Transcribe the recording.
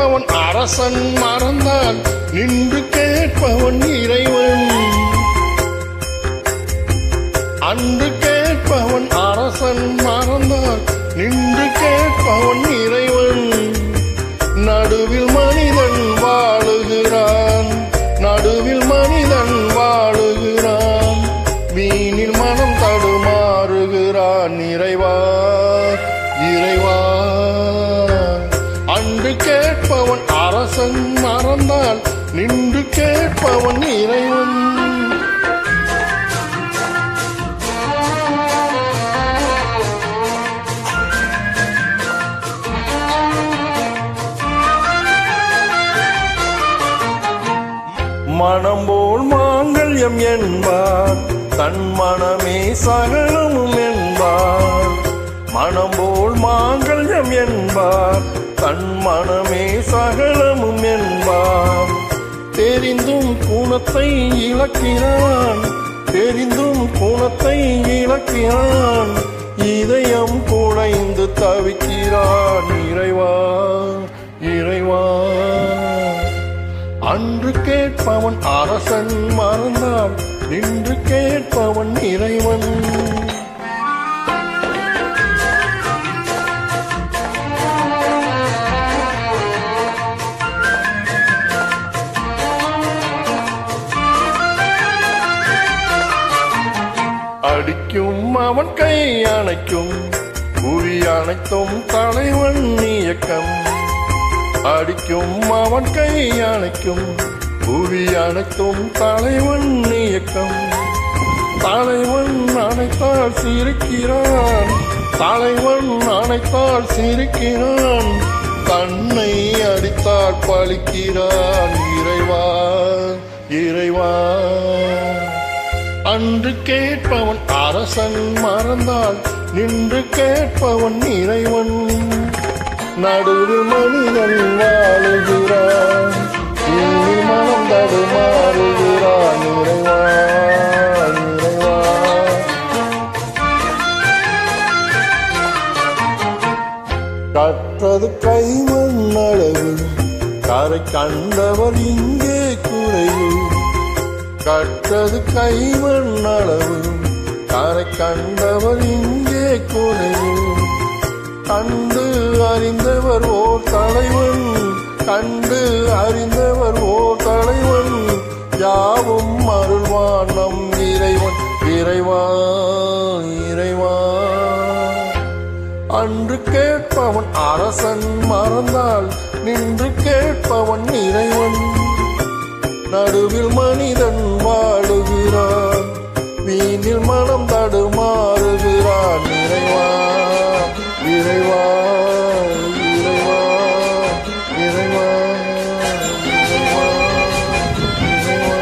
கேட்பவன் அரசன் மறந்தால் நின்று கேட்பவன் இறைவன். அன்று கேட்பவன் அரசன் மறந்தால் நின்று கேட்பவன் இறைவன். நடுவில் மனிதன் வாழுகிறான், நடுவில் மனிதன் வாழுகிறான், வீணில் மனம் தடுமாறுகிறான். இறைவா இறைவா, அன்று கேட்பவன் அரசன் மறந்தால் நின்று கேட்பவன் இறைவன். மனம் போல் மாங்கல்யம் என்பார், தன் மனமே சகலமும் என்பார். மனம் போல் மாங்கல்யம் என்பார், தன் மனமே சகலமும் என்பார். தெரிந்தும் குணத்தை இழக்கிறான், தெரிந்தும் குணத்தை இழக்கிறான், இதயம் குழைந்து தவிக்கிறான். இறைவா இறைவா, அன்று கேட்பவன் அரசன் மறந்தால் நின்று கேட்பவன் இறைவன். அடிக்கும் அவன் கை அணைக்கும், புவி அனைத்தும் தலைவன் இயக்கம். அடிக்கும் அவன் கை அணைக்கும், புவி அனைத்தும் தலைவன் இயக்கம். தலைவன் அணைத்தால் சிரிக்கிறான், தலைவன் அணைத்தால் சிரிக்கிறான், தன்னை அடித்தால் பழிக்கிறான். இறைவா இறைவா, அன்று கேட்பவன் அரசன் மறந்தால் நின்று கேட்பவன் இறைவன். நடுவில் மனிதன் வாழுகிறான், இன்னும் மனம் தடுமாறுகிறான். இறைவா இறைவா, கற்றது கைமண் அளவு, கரை கண்டவர் இங்கே குறைவு. கற்றது கைமண் அளவு, கரை கண்டவர் இங்கே குறைவு. கண்டு அறிந்தவர் ஓர் தலைவன், கண்டு அறிந்தவர் ஓர் தலைவன், யாவும் அருள்வான் நம் இறைவன். இறைவா இறைவா, அன்று கேட்பவன் அரசன் மறந்தால் நின்று கேட்பவன் இறைவன். நடுவில் மனிதன் வாழுகிறான், வீணில் மனம் தடுமாறுகிறான். இறைவா இறைவா இறைவா இறைவா இறைவா இறைவா.